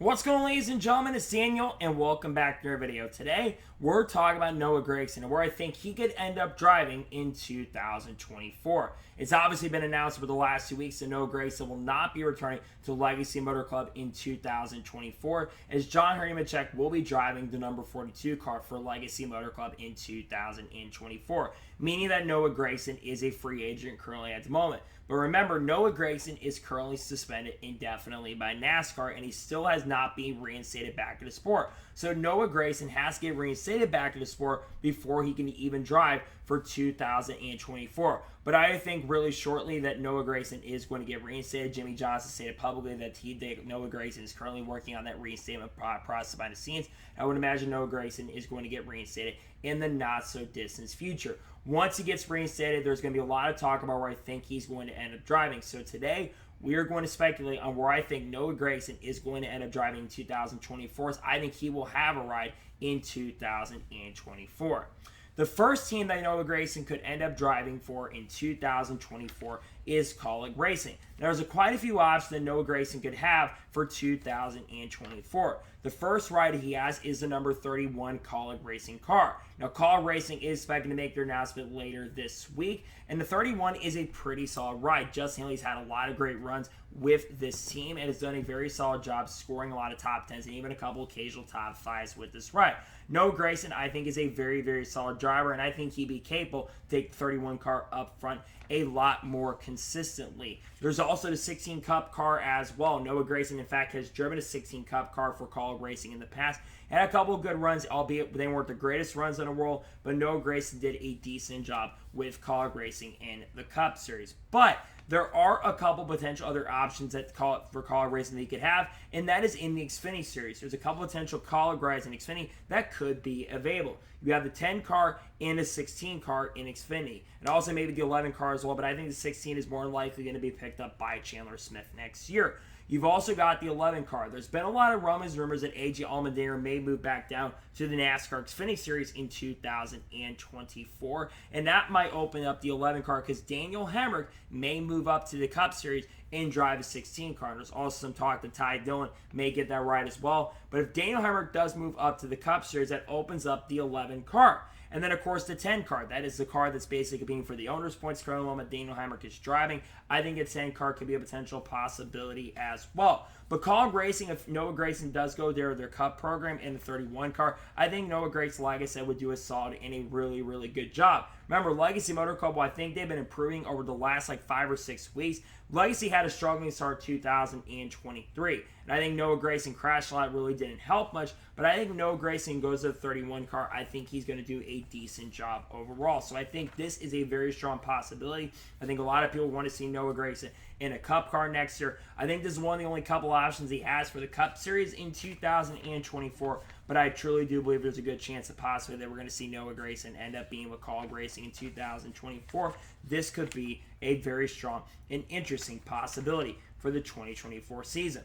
What's going on, ladies and gentlemen? It's Daniel, and welcome back to our video. Today, we're talking about Noah Gragson and where I think he could end up driving in 2024. It's obviously been announced over the last 2 weeks that Noah Gragson will not be returning to Legacy Motor Club in 2024, as John Hernimacek will be driving the number 42 car for Legacy Motor Club in 2024, meaning that Noah Gragson is a free agent currently at the moment. But remember, Noah Gragson is currently suspended indefinitely by NASCAR, and he still has not been reinstated back to the sport. So Noah Gragson has to get reinstated back to the sport before he can even drive for 2024. But I think really shortly that Noah Gragson is going to get reinstated. Jimmy Johnson stated publicly that Noah Gragson is currently working on that reinstatement process behind the scenes. I would imagine Noah Gragson is going to get reinstated in the not-so-distant future. Once he gets reinstated, there's going to be a lot of talk about where I think he's going to end up driving. So today, we are going to speculate on where I think Noah Gragson is going to end up driving in 2024. I think he will have a ride in 2024. The first team that Noah Gragson could end up driving for in 2024 is Kaulig Racing. There's quite a few options that Noah Gragson could have for 2024. The first ride he has is the number 31 Kaulig Racing car. Now, Kaulig Racing is expecting to make their announcement later this week, and the 31 is a pretty solid ride. Justin Haley's had a lot of great runs with this team and has done a very solid job scoring a lot of top 10s and even a couple occasional top 5s with this ride. Noah Gragson, I think, is a very, very solid driver, and I think he'd be capable to take the 31 car up front a lot more consistently. There's also the 16 Cup car as well. Noah Gragson, in fact, has driven a 16 Cup car for Kaulig Racing in the past. Had a couple of good runs, albeit they weren't the greatest runs in the world, but Noah Gragson did a decent job with Kaulig Racing in the Cup Series. But there are a couple potential other options for Kaulig Racing that he could have, and that is in the Xfinity Series. There's a couple potential Kaulig rides in Xfinity that could be available. You have the 10 car and a 16 car in Xfinity, and also maybe the 11 car as well, but I think the 16 is more likely going to be picked up by Chandler Smith next year. You've also got the 11 car. There's been a lot of rumors that AJ Allmendinger may move back down to the NASCAR Xfinity Series in 2024, and that might open up the 11 car because Daniel Hemrick may move up to the Cup Series and drive a 16 car. There's also some talk that Ty Dillon may get that right as well. But if Daniel Hemrick does move up to the Cup Series, that opens up the 11 car. And then, of course, the 10 car. That is the car that's basically being for the owner's points currently moment Daniel Hemrick is driving. I think a 10 car could be a potential possibility as well. But Kaulig Racing, if Noah Gragson does go there, their Cup program in the 31 car, I think Noah Gragson, like I said, would do a solid and a really, really good job. Remember, Legacy Motor Club, well, I think they've been improving over the last 5 or 6 weeks. Legacy had a struggling start 2023. And I think Noah Gragson crash a lot really didn't help much. But I think Noah Gragson goes to the 31 car. I think he's going to do a decent job overall. So I think this is a very strong possibility. I think a lot of people want to see Noah Gragson in a Cup car next year. I think this is one of the only couple options he has for the Cup Series in 2024. But I truly do believe there's a good chance that possibly that we're going to see Noah Gragson end up being with Kaulig Racing in 2024. This could be a very strong and interesting possibility for the 2024 season.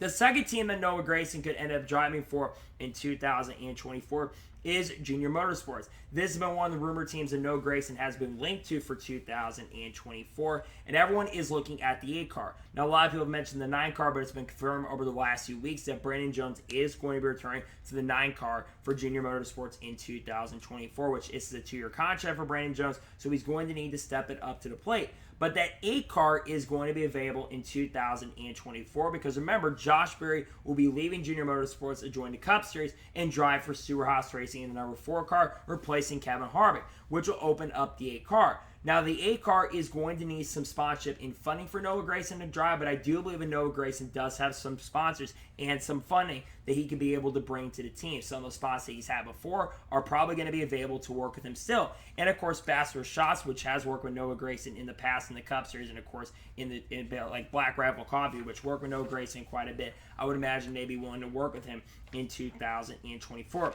The second team that Noah Gragson could end up driving for in 2024 is Junior Motorsports. This has been one of the rumored teams that Noah Gragson has been linked to for 2024, and everyone is looking at the 8 car. Now, a lot of people have mentioned the 9 car, but it's been confirmed over the last few weeks that Brandon Jones is going to be returning to the 9 car for Junior Motorsports in 2024, which is a 2-year contract for Brandon Jones, so he's going to need to step it up to the plate. But that 8 car is going to be available in 2024 because remember, Josh Berry will be leaving Junior Motorsports to join the Cup Series and drive for Stewart-Haas Racing in the number 4 car, replacing Kevin Harvick, which will open up the 8 car. Now, the 8 car is going to need some sponsorship and funding for Noah Gragson to drive, but I do believe that Noah Gragson does have some sponsors and some funding that he can be able to bring to the team. Some of the sponsors that he's had before are probably going to be available to work with him still. And, of course, Bassler Shots, which has worked with Noah Gragson in the past in the Cup Series, and, of course, in Black Rifle Coffee, which worked with Noah Gragson quite a bit. I would imagine they'd be willing to work with him in 2024.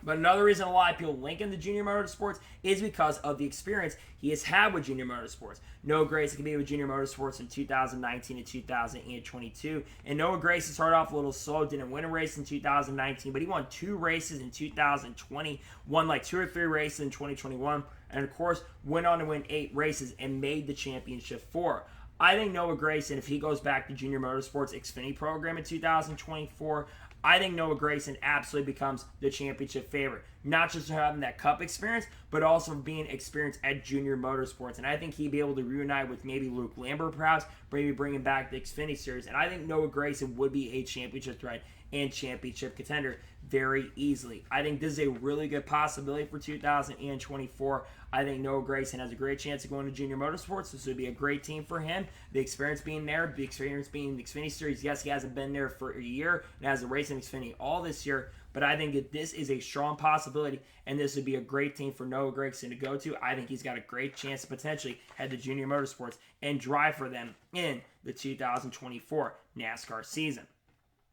But another reason a lot of people link him to Junior Motorsports is because of the experience he has had with Junior Motorsports. Noah Gragson can be with Junior Motorsports in 2019 and 2022. And Noah Gragson started off a little slow, didn't win a race in 2019, but he won 2 races in 2020, won 2 or 3 races in 2021, and of course went on to win 8 races and made the championship 4. I think Noah Gragson, if he goes back to Junior Motorsports Xfinity program in 2024, I think Noah Gragson absolutely becomes the championship favorite. Not just for having that Cup experience, but also being experienced at Junior Motorsports. And I think he'd be able to reunite with maybe Luke Lambert, perhaps, maybe bringing back the Xfinity Series. And I think Noah Gragson would be a championship threat and championship contender very easily. I think this is a really good possibility for 2024. I think Noah Gragson has a great chance of going to Junior Motorsports. This would be a great team for him. The experience being there, the experience being in the Xfinity Series. Yes, he hasn't been there for a year and has a race in Xfinity all this year, but I think that this is a strong possibility, and this would be a great team for Noah Gragson to go to. I think he's got a great chance to potentially head to Junior Motorsports and drive for them in the 2024 NASCAR season.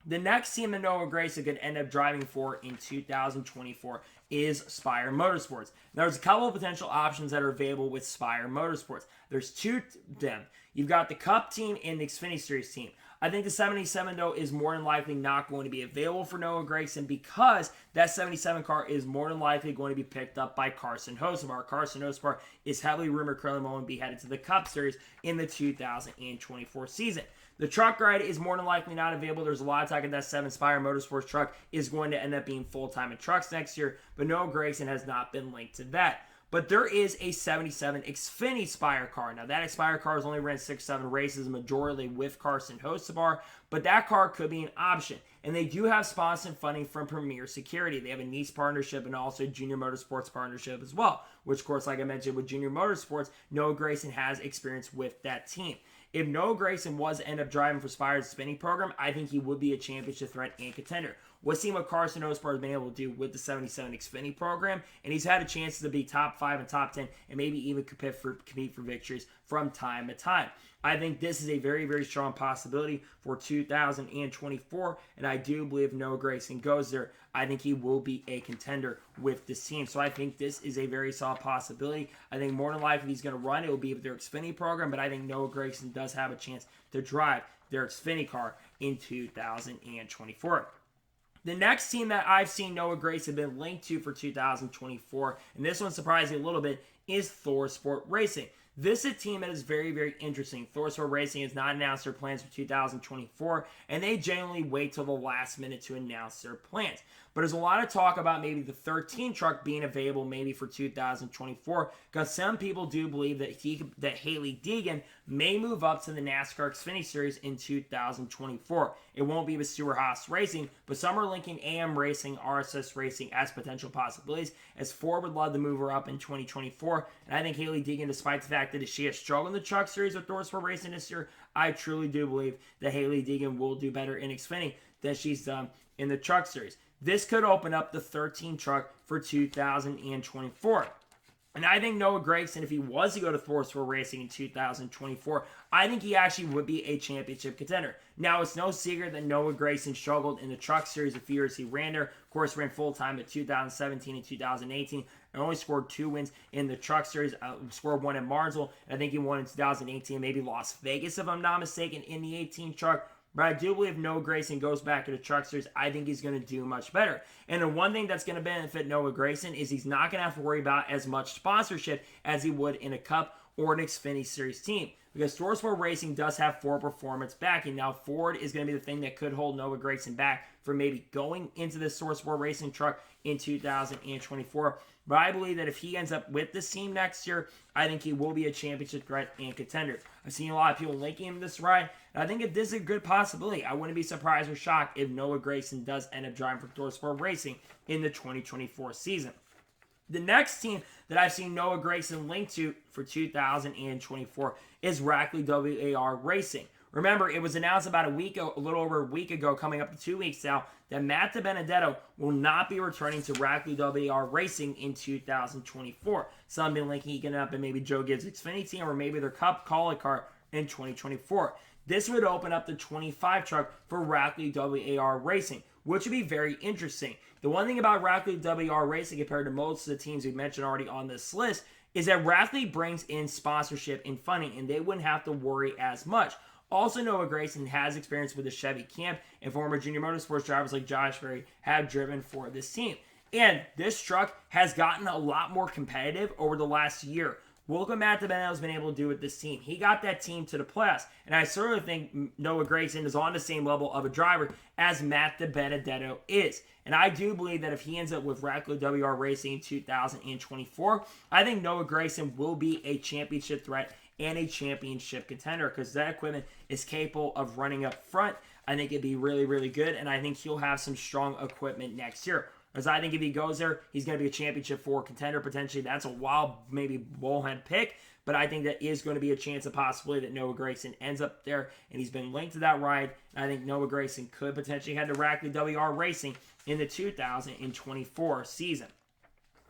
The next team that Noah Gragson could end up driving for in 2024 is Spire Motorsports. Now, there's a couple of potential options that are available with Spire Motorsports. There's two of them. You've got the Cup team and the Xfinity Series team. I think the 77, though, is more than likely not going to be available for Noah Gragson because that 77 car is more than likely going to be picked up by Carson Hocevar. Carson Hocevar is heavily rumored currently will be headed to the Cup Series in the 2024 season. The truck ride is more than likely not available. There's a lot of talk that 7 Spire Motorsports truck is going to end up being full-time in trucks next year, but Noah Gragson has not been linked to that. But there is a 77 Xfinity Spire car. Now, that Spire car has only ran 6-7 races, majority with Carson Hocevar, but that car could be an option. And they do have sponsor funding from Premier Security. They have a Nice partnership and also a Junior Motorsports partnership as well, which, of course, like I mentioned, with Junior Motorsports, Noah Gragson has experience with that team. If Noah Gragson was to end up driving for Spire's spinning program, I think he would be a championship threat and contender. We've seen what Carson Hocevar has been able to do with the 77 Xfinity program, and he's had a chance to be top 5 and top 10, and maybe even compete for victories from time to time. I think this is a very, very strong possibility for 2024, and I do believe if Noah Gragson goes there, I think he will be a contender with this team. So I think this is a very solid possibility. I think more than likely he's going to run. It will be with their Xfinity program, but I think Noah Gragson does have a chance to drive their Xfinity car in 2024. The next team that I've seen Noah Gragson been linked to for 2024, and this one surprised me a little bit, is ThorSport Racing. This is a team that is very, very interesting. ThorSport Racing has not announced their plans for 2024, and they generally wait till the last minute to announce their plans. But there's a lot of talk about maybe the 13 truck being available maybe for 2024, because some people do believe that Hailie Deegan may move up to the NASCAR Xfinity Series in 2024. It won't be with Stewart-Haas Racing, but some are linking AM Racing, RSS Racing as potential possibilities, as Ford would love to move her up in 2024. And I think Hailie Deegan, despite the fact that she has struggled in the truck series with ThorSport Racing this year, I truly do believe that Hailie Deegan will do better in Xfinity than she's done in the truck series. This could open up the 13 truck for 2024. And I think Noah Gragson, if he was to go to ThorSport Racing in 2024, I think he actually would be a championship contender. Now, it's no secret that Noah Gragson struggled in the truck series a few years he ran there. Of course, ran full-time in 2017 and 2018, and only scored 2 wins in the truck series. Scored 1 in Martinsville, and I think he won in 2018, maybe Las Vegas, if I'm not mistaken, in the 18 truck. But I do believe if Noah Gragson goes back to the truck series, I think he's going to do much better. And the one thing that's going to benefit Noah Gragson is he's not going to have to worry about as much sponsorship as he would in a Cup or an Xfinity Series team. Because ThorSport Racing does have Ford Performance backing. Now, Ford is going to be the thing that could hold Noah Gragson back from maybe going into this ThorSport Racing truck in 2024. But I believe that if he ends up with this team next year, I think he will be a championship threat and contender. I've seen a lot of people linking him to this ride, and I think if this is a good possibility, I wouldn't be surprised or shocked if Noah Gragson does end up driving for ThorSport Racing in the 2024 season. The next team that I've seen Noah Gragson linked to for 2024 is Raccoon WR Racing. Remember, it was announced about a little over a week ago, coming up to 2 weeks now, that Matt DiBenedetto will not be returning to Raccoon WR Racing in 2024. Some have been linking he can end up in maybe Joe Gibbs' Xfinity team or maybe their Cup call-it car in 2024. This would open up the 25 truck for Raccoon WR Racing, which would be very interesting. The one thing about Raccoon WR Racing compared to most of the teams we mentioned already on this list is that Raccoon brings in sponsorship and funding, and they wouldn't have to worry as much. Also, Noah Gragson has experience with the Chevy camp, and former Junior Motorsports drivers like Josh Berry have driven for this team. And this truck has gotten a lot more competitive over the last year. Well, look what Matt DiBenedetto's been able to do with this team. He got that team to the playoffs, and I certainly think Noah Gragson is on the same level of a driver as Matt DiBenedetto is. And I do believe that if he ends up with Raccoon WR Racing in 2024, I think Noah Gragson will be a championship threat and a championship contender because that equipment is capable of running up front. I think it'd be really, really good, and I think he'll have some strong equipment next year. Because I think if he goes there, he's going to be a championship 4 contender potentially. That's a wild, maybe bullhead pick, but I think that is going to be a chance of possibility that Noah Gragson ends up there, and he's been linked to that ride. And I think Noah Gragson could potentially head to Raccoon WR Racing in the 2024 season.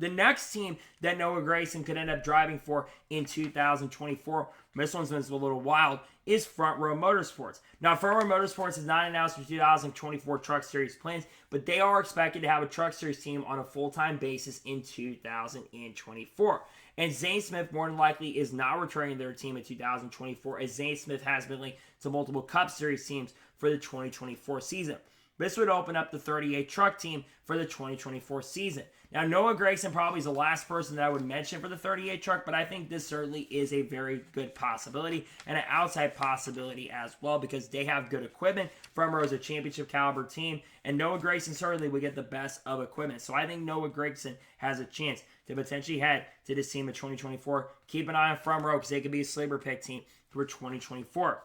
The next team that Noah Gragson could end up driving for in 2024, this one's been a little wild, is Front Row Motorsports. Now, Front Row Motorsports has not announced for 2024 Truck Series plans, but they are expected to have a Truck Series team on a full-time basis in 2024. And Zane Smith more than likely is not returning to their team in 2024, as Zane Smith has been linked to multiple Cup Series teams for the 2024 season. This would open up the 38 truck team for the 2024 season. Now, Noah Gragson probably is the last person that I would mention for the 38 truck, but I think this certainly is a very good possibility and an outside possibility as well because they have good equipment. Front Row is a championship caliber team, and Noah Gragson certainly would get the best of equipment. So I think Noah Gragson has a chance to potentially head to this team in 2024. Keep an eye on Front Row because they could be a sleeper pick team for 2024.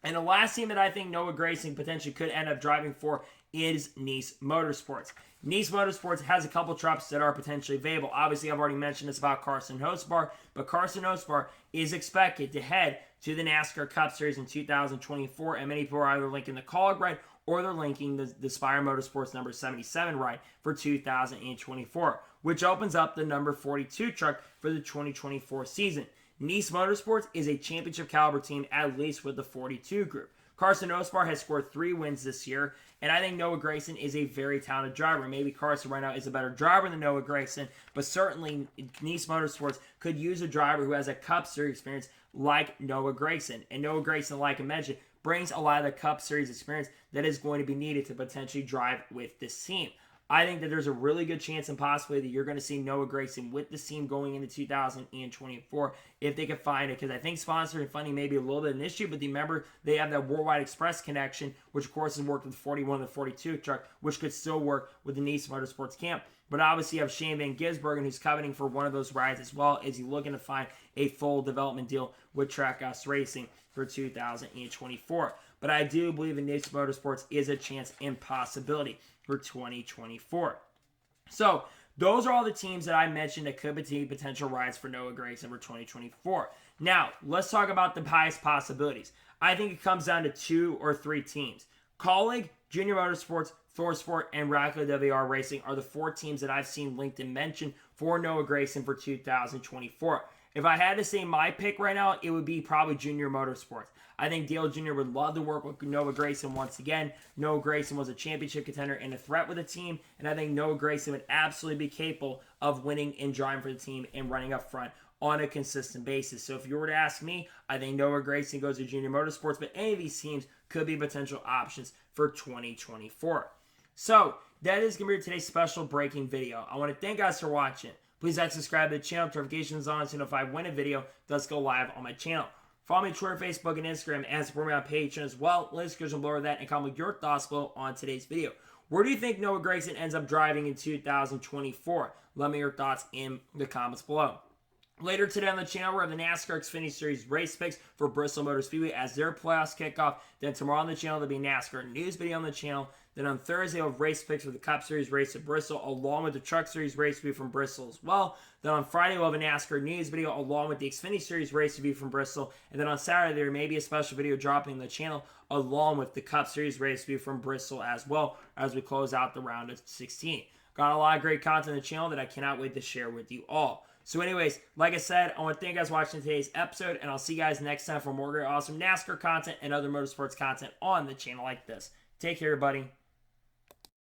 And the last team that I think Noah Gragson potentially could end up driving for is Nice Motorsports. Nice Motorsports has a couple trucks that are potentially available. Obviously, I've already mentioned this about Carson Hocebar, but Carson Hocebar is expected to head to the NASCAR Cup Series in 2024, and many people are either linking the Colleague ride or they're linking the Spire Motorsports number 77 ride for 2024, which opens up the number 42 truck for the 2024 season. Nice Motorsports is a championship caliber team, at least with the 42 group. Carson Hocebar has scored 3 wins this year, and I think Noah Gragson is a very talented driver. Maybe Carson right now is a better driver than Noah Gragson, but certainly Nice Motorsports could use a driver who has a Cup Series experience like Noah Gragson. And Noah Gragson, like I mentioned, brings a lot of the Cup Series experience that is going to be needed to potentially drive with this team. I think that there's a really good chance and possibility that you're going to see Noah Gragson with this team going into 2024 if they can find it, because I think sponsor and funding may be a little bit of an issue, but remember, they have that Worldwide Express connection, which of course has worked with 41 and the 42 truck, which could still work with the Nice Motorsports camp. But obviously you have Shane Van Gisbergen, who's coveting for one of those rides as well, as he's looking to find a full development deal with Trackhouse Racing for 2024. But I do believe that Nice Motorsports is a chance and possibility for 2024. So those are all the teams that I mentioned that could be potential rides for Noah Gragson for 2024. Now, let's talk about the highest possibilities. I think it comes down to 2 or 3 teams. Colleague, Junior Motorsports, ThorSport, and Raccoon WR Racing are the 4 teams that I've seen linked and mentioned for Noah Gragson for 2024. If I had to say my pick right now, it would be probably Junior Motorsports. I think Dale Jr. would love to work with Noah Gragson once again. Noah Gragson was a championship contender and a threat with the team, and I think Noah Gragson would absolutely be capable of winning and driving for the team and running up front on a consistent basis. So if you were to ask me, I think Noah Gragson goes to Junior Motorsports, but any of these teams could be potential options for 2024. So that is going to be today's special breaking video. I want to thank you guys for watching. Please like, subscribe to the channel, notifications on, so if I win a video, does go live on my channel. Follow me on Twitter, Facebook, and Instagram, and support me on Patreon as well. Links description below that, and comment your thoughts below on today's video. Where do you think Noah Gragson ends up driving in 2024? Let me know your thoughts in the comments below. Later today on the channel, we have the NASCAR Xfinity Series race picks for Bristol Motor Speedway as their playoffs kick off. Then tomorrow on the channel, there'll be NASCAR news video on the channel. Then on Thursday, we'll have race picks for the Cup Series race at Bristol, along with the Truck Series race review from Bristol as well. Then on Friday, we'll have a NASCAR news video, along with the Xfinity Series race review from Bristol. And then on Saturday, there may be a special video dropping on the channel, along with the Cup Series race review from Bristol as well, as we close out the round of 16. Got a lot of great content on the channel that I cannot wait to share with you all. So anyways, like I said, I want to thank you guys for watching today's episode, and I'll see you guys next time for more great awesome NASCAR content and other motorsports content on the channel like this. Take care, everybody.